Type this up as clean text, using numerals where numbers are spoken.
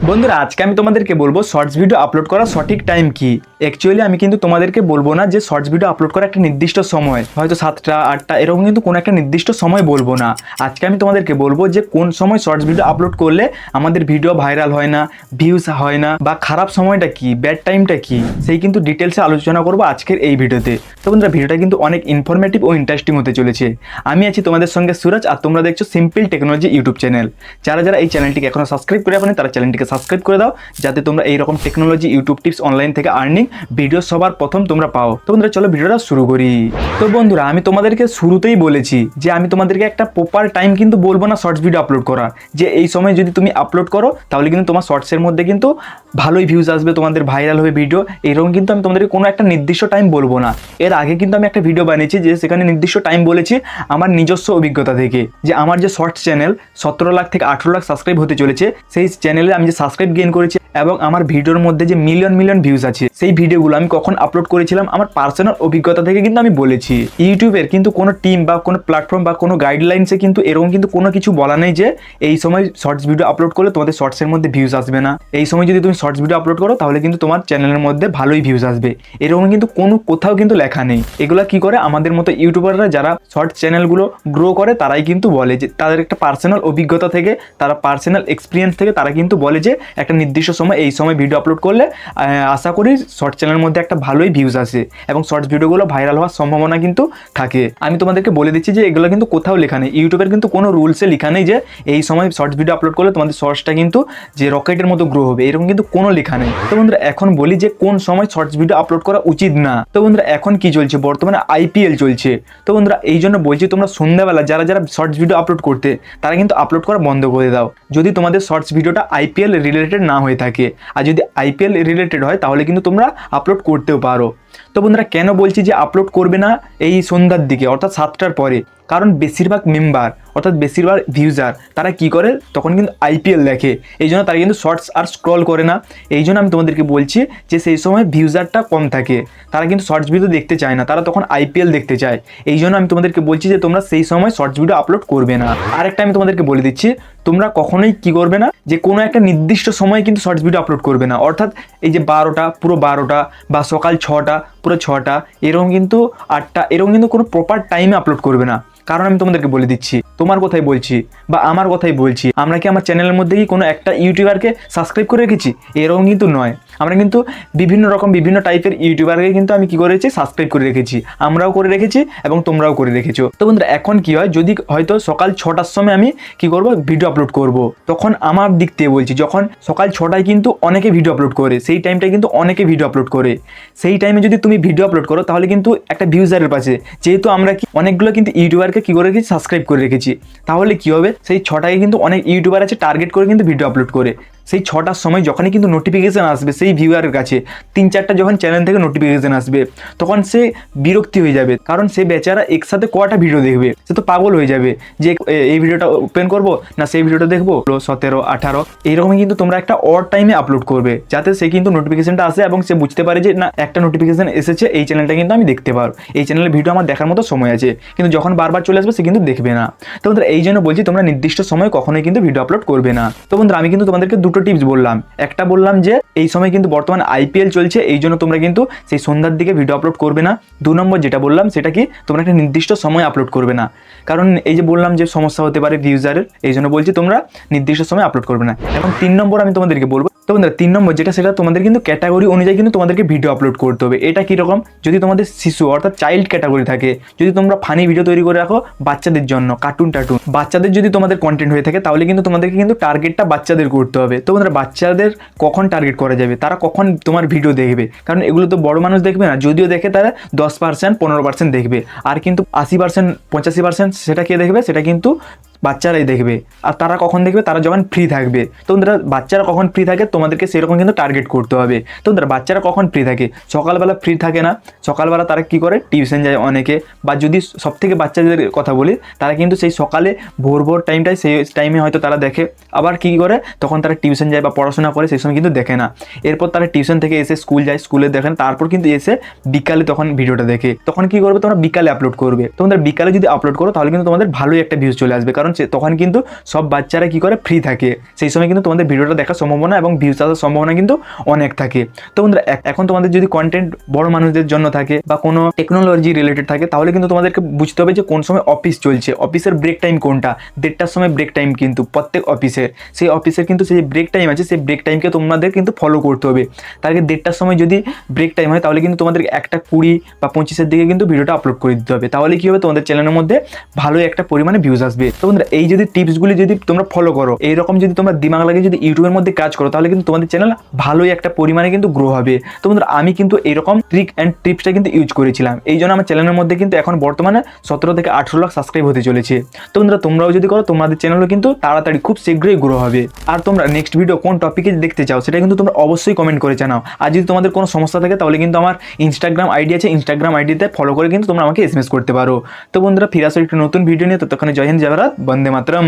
বন্ধুরা আজকে আমি তোমাদেরকে বলবো শর্টস ভিডিও আপলোড করার সঠিক টাইম কি। অ্যাকচুয়ালি আমি কিন্তু তোমাদেরকে বলবো না যে শর্টস ভিডিও আপলোড করার একটা নির্দিষ্ট সময়, হয়তো 7টা 8টা এরকম কিন্তু কোনো একটা নির্দিষ্ট সময় বলবো না। আজকে আমি তোমাদেরকে বলবো যে কোন সময় শর্টস ভিডিও আপলোড করলে আমাদের ভিডিও ভাইরাল হয় না, ভিউজ হয় না, বা খারাপ সময়টা কি, ব্যাড টাইমটা কি, সেই কিন্তু ডিটেলসে আলোচনা করবো আজকের এই ভিডিওতে। তো বন্ধুরা ভিডিওটা কিন্তু অনেক ইনফরমেটিভ ও ইন্টারেস্টিং হতে চলেছে। আমি আছি তোমাদের সঙ্গে সুরজ, আর তোমরা দেখছো সিম্পল টেকনোলজি ইউটিউব চ্যানেল। যারা যারা এই চ্যানেলটিকে এখনো সাবস্ক্রাইব করে রাখেনি তারা চ্যানেলটিকে সাবস্ক্রাইব করে দাও, যাতে তোমরা এইরকম টেকনোলজি ইউটিউব টিপস অনলাইন থেকে আর্নিং ভিডিও সবার প্রথম তোমরা পাও। তো বন্ধুরা চলো ভিডিওটা শুরু করি। তো বন্ধুরা আমি তোমাদেরকে শুরুতেই বলেছি যে আমি তোমাদেরকে একটা প্রপার টাইম কিন্তু বলবো না শর্টস ভিডিও আপলোড করা, যে এই সময় যদি তুমি আপলোড করো তাহলে কিন্তু তোমার শর্টসের মধ্যে কিন্তু ভালোই ভিউজ আসবে, তোমাদের ভাইরাল হবে ভিডিও, এরকম কিন্তু আমি তোমাদেরকে কোনো একটা নির্দিষ্ট টাইম বলবো না। এর আগে কিন্তু আমি একটা ভিডিও বানিয়েছি যে সেখানে নির্দিষ্ট টাইম বলেছি আমার নিজস্ব অভিজ্ঞতা থেকে, যে আমার যে শর্টস চ্যানেল 17 লাখ থেকে 18 লাখ সাবস্ক্রাইব হতে চলেছে, সেই চ্যানেলে আমি যে সাবস্ক্রাইব গেইন করেছি এবং আমার ভিডিওর মধ্যে যে মিলিয়ন মিলিয়ন ভিউজ আছে, সেই ভিডিওগুলো আমি কখন আপলোড করেছিলাম আমার পার্সোনাল অভিজ্ঞতা থেকে কিন্তু আমি বলেছি। ইউটিউবের কিন্তু কোনো টিম বা কোনো প্ল্যাটফর্ম বা কোনো গাইডলাইন্সে কিন্তু এরকম কিন্তু কোনো কিছু বলা নেই যে এই সময় শর্টস ভিডিও আপলোড করলে তোমাদের শর্টসের মধ্যে ভিউজ আসবে না, এই সময় যদি তুমি শর্টস ভিডিও আপলোড করো তাহলে কিন্তু তোমার চ্যানেলের মধ্যে ভালোই ভিউজ আসবে, এরকম কিন্তু কোনো কোথাও কিন্তু লেখা নেই। এগুলো কি করে আমাদের মতো ইউটিউবাররা যারা শর্টস চ্যানেলগুলো গ্রো করে তারাই কিন্তু বলে, যে তাদের একটা পার্সোনাল অভিজ্ঞতা থেকে, তারা পার্সোনাল এক্সপিরিয়েন্স থেকে তারা কিন্তু বলে যে একটা নির্দিষ্ট সময় এই সময় ভিডিও আপলোড করলে আশা করি শর্ট চ্যানেলের মধ্যে একটা ভালোই ভিউজ আসে এবং শর্টস ভিডিওগুলো ভাইরাল হওয়ার সম্ভাবনা কিন্তু থাকে। আমি তোমাদেরকে বলে দিচ্ছি যে এগুলো কিন্তু কোথাও লেখা নেই, ইউটিউবের কিন্তু কোনো রুলসে লেখা নেই যে এই সময় শর্টস ভিডিও আপলোড করলে তোমাদের শর্টসটা কিন্তু যে রকেটের মতো গ্রো হবে, এরকম কিন্তু কোনো লেখা নেই। তো বন্ধুরা এখন বলি যে কোন সময় শর্টস ভিডিও আপলোড করা উচিত না। তো বন্ধুরা এখন কি চলছে, বর্তমানে আইপিএল চলছে। তো বন্ধুরা এই জন্য বলছি তোমরা সন্ধ্যাবেলা যারা যারা শর্টস ভিডিও আপলোড করতে তারা কিন্তু আপলোড করা বন্ধ করে দাও, যদি তোমাদের শর্টস ভিডিওটা আইপিএল রিলেটেড না হয়ে থাকে। আর যদি আইপিএল রিলেটেড হয় তাহলে কিন্তু তোমরা আপলোড করতেও পারো। তো বন্ধুরা কেন বলছি যে আপলোড করবে না এই সন্ধ্যার দিকে অর্থাৎ 7টার পরে, কারণ বেশিরভাগ মেম্বার অর্থাৎ বেশিরভাগ ভিউজার তারা কি করে তখন কিন্তু আইপিএল দেখে, এই জন্য তারা কিন্তু শর্টস আর স্ক্রল করে না। এই জন্য আমি তোমাদেরকে বলছি যে সেই সময় ভিউজারটা কম থাকে, তারা কিন্তু শর্টস ভিডিও দেখতে চায় না, তারা তখন আইপিএল দেখতে চায়। এই জন্য আমি তোমাদেরকে বলছি যে তোমরা সেই সময় শর্টস ভিডিও আপলোড করবে না। আরেকটা আমি তোমাদেরকে বলে দিচ্ছি, তোমরা কখনোই কি করবে না যে কোনো একটা নির্দিষ্ট সময়ে কিন্তু শর্টস ভিডিও আপলোড করবে না, অর্থাৎ এই যে 12টা পুরো 12টা বা সকাল 6টা পুরো 6টা এরকম কিন্তু 8টা এরকম কিন্তু কোনো প্রপার টাইমে আপলোড করবে না। কারণ আমি তোমাদেরকে বলে দিচ্ছি, তোমার কথাই বলছি বা আমার কথাই বলছি, আমরা কি আমার চ্যানেলের মধ্যে কি কোনো একটা ইউটিউবারকে সাবস্ক্রাইব করে রেখেছি? এরকম কিন্তু নয়, আমরা কিন্তু বিভিন্ন রকম বিভিন্ন টাইপের ইউটিউবারকে কিন্তু আমি কি করেছি সাবস্ক্রাইব করে রেখেছি, আমরাও করে রেখেছি এবং তোমরাও করে রেখেছো। তো বন্ধুরা এখন কি হয়, যদি হয়তো সকাল 6টার সময় আমি কি করব ভিডিও আপলোড করব, তখন আমার দিক থেকে বলছি যখন সকাল 6টায় কিন্তু অনেকে ভিডিও আপলোড করে, সেই টাইমটায় কিন্তু অনেকে ভিডিও আপলোড করে, সেই টাইমে যদি তুমি ভিডিও আপলোড করো তাহলে কিন্তু একটা ভিউজারের পাশে, যেহেতু আমরা কি অনেকগুলো কিন্তু ইউটিউবারকে কি করে রেখেছি সাবস্ক্রাইব করে রেখেছি, তাহলে কি হবে সেই 6টায় কিন্তু অনেক ইউটিউবার আছে টার্গেট করে কিন্তু ভিডিও আপলোড করে, সেই 6টার সময় যখনই কিন্তু নোটিফিকেশান আসবে সেই ভিউয়ারের কাছে, 3-4টা যখন চ্যানেল থেকে নোটিফিকেশান আসবে তখন সে বিরক্তি হয়ে যাবে, কারণ সে বেচারা একসাথে কটা ভিডিও দেখবে, সে তো পাগল হয়ে যাবে যে এই ভিডিওটা ওপেন করবো না সেই ভিডিওটা দেখবো। 17, 18 এইরকমই কিন্তু তোমরা একটা অড টাইমে আপলোড করবে, যাতে সে কিন্তু নোটিফিকেশানটা আসে এবং সে বুঝতে পারে যে না একটা নোটিফিকেশান এসেছে, এই চ্যানেলটা কিন্তু আমি দেখতে পারবো, এই চ্যানেলের ভিডিও আমার দেখার মতো সময় আছে, কিন্তু যখন বারবার চলে আসবে সে কিন্তু দেখবে না। তো বন্ধুরা এই জন্য বলছি তোমরা নির্দিষ্ট সময় কখনোই কিন্তু ভিডিও আপলোড করবে না। তো বন্ধুরা আমি কিন্তু তোমাদেরকে দুটো টিপস বললাম, একটা বললাম যে এই সময় কিন্তু বর্তমানে আইপিএল চলছে, এই জন্য তোমরা কিন্তু সেই সন্ধ্যার দিকে ভিডিও আপলোড করবে না। 2 নম্বর যেটা বললাম সেটা কি, তোমরা একটা নির্দিষ্ট সময় আপলোড করবে না, কারণ এই যে বললাম যে সমস্যা হতে পারে ভিউজারের, এই জন্য বলছি তোমরা নির্দিষ্ট সময় আপলোড করবে না। এখন 3 নম্বর আমি তোমাদেরকে বলবো, তো বন্ধুরা 3 নম্বর যেটা সেটা তোমাদের কিন্তু ক্যাটাগরি অনুযায়ী কিন্তু তোমাদেরকে ভিডিও আপলোড করতে হবে। এটা কীরকম, যদি তোমাদের শিশু অর্থাৎ চাইল্ড ক্যাটাগরি থাকে, যদি তোমরা ফানি ভিডিও তৈরি করে রাখো বাচ্চাদের জন্য, কার্টুন বাচ্চাদের যদি তোমাদের কন্টেন্ট হয়ে থাকে তাহলে কিন্তু তোমাদেরকে কিন্তু টার্গেটটা বাচ্চাদের করতে হবে। তো বন্ধুরা বাচ্চাদের কখন টার্গেট করা যাবে, তারা কখন তোমার ভিডিও দেখবে, কারণ এগুলো তো বড় মানুষ দেখবে না, যদিও দেখে তারা 10% 15% দেখবে, আর কিন্তু 80% 85% সেটা কে দেখবে, সেটা কিন্তু বাচ্চারাই দেখবে। আর তারা কখন দেখবে, তারা যখন ফ্রি থাকবে। তো বন্ধুরা বাচ্চারা কখন ফ্রি থাকে তোমাদেরকে সেরকম কিন্তু টার্গেট করতে হবে। তো বন্ধুরা বাচ্চারা কখন ফ্রি থাকে, সকালবেলা ফ্রি থাকে না, সকালবেলা তারা কি করে টিউশন যায় অনেকে, বা যদি সব থেকে বাচ্চাদের কথা বলি তারা কিন্তু সেই সকালে ভোর টাইমটায় সেই টাইমে হয়তো তারা দেখে, আবার কী করে তখন তারা টিউশন যায় বা পড়াশোনা করে সেই সময় কিন্তু দেখে না, এরপর তারা টিউশন থেকে এসে স্কুল যায়, স্কুলে দেখেন, তারপর কিন্তু এসে বিকালে তখন ভিডিওটা দেখে, তখন কি করবে তোমরা বিকালে আপলোড করবে। তোমাদের বিকালে যদি আপলোড করো তাহলে কিন্তু তোমাদের ভালোই একটা ভিউজ চলে আসবে, কারণ কারণ তখন কিন্তু সব বাচ্চারা কি করে ফ্রি থাকে, সেই সময় কিন্তু তোমাদের ভিডিওটা দেখার সম্ভাবনা এবং ভিউজ আসার সম্ভাবনা কিন্তু অনেক থাকে। তো বন্ধুরা এখন তোমাদের যদি কন্টেন্ট বড় মানুষদের জন্য থাকে বা কোনো টেকনোলজি রিলেটেড থাকে, তাহলে কিন্তু তোমাদেরকে বুঝতে হবে যে কোন সময় অফিস চলছে, অফিসের ব্রেক টাইম কোনটা, 1:30টার সময় ব্রেক টাইম কিন্তু প্রত্যেক অফিসের, সেই অফিসের কিন্তু সেই ব্রেক টাইম আছে, সেই ব্রেক টাইমকে তোমাদের কিন্তু ফলো করতে হবে। তার আগে 1:30টার সময় যদি ব্রেক টাইম হয় তাহলে কিন্তু তোমাদের 1:20 বা 25-এর দিকে কিন্তু ভিডিওটা আপলোড করে দিতে হবে। তাহলে কি হবে, তোমাদের চ্যানেলের মধ্যে ভালোই একটা পরিমাণে ভিউজ আসবে। তো বন্ধুরা এই যদি টিপসগুলি যদি তোমরা ফলো করো, এইরকম যদি তোমরা দিমাগ লাগে যদি ইউটিউবের মধ্যে কাজ করো, তাহলে কিন্তু তোমাদের চ্যানেল ভালোই একটা পরিমাণে কিন্তু গ্রো হবে। তো বন্ধুরা আমি কিন্তু এইরকম ট্রিক অ্যান্ড টিপসটা কিন্তু ইউজ করেছিলাম, এই জন্য আমার চ্যানেলের মধ্যে কিন্তু এখন বর্তমানে 17 থেকে 18 লাখ সাবস্ক্রাইব হতে চলেছে। তো বন্ধুরা তোমরাও যদি করো, তোমাদের চ্যানেলও কিন্তু তাড়াতাড়ি খুব শীঘ্রই গ্রো হবে। আর তোমরা নেক্সট ভিডিও কোন টপিকে দেখতে চাও সেটা কিন্তু তোমরা অবশ্যই কমেন্ট করে জানাও। আর যদি তোমাদের কোনো সমস্যা থাকে তাহলে কিন্তু আমার ইনস্টাগ্রাম আইডি আছে, ইনস্টাগ্রাম আইডিতে ফলো করে কিন্তু তোমরা আমাকে এসএমএস করতে পারো। তো বন্ধুরা ফিরে আসো একটা নতুন ভিডিও নিয়ে, ততক্ষণে জয় হিন্দ, জয় ভারত, বন্দে মাতরম।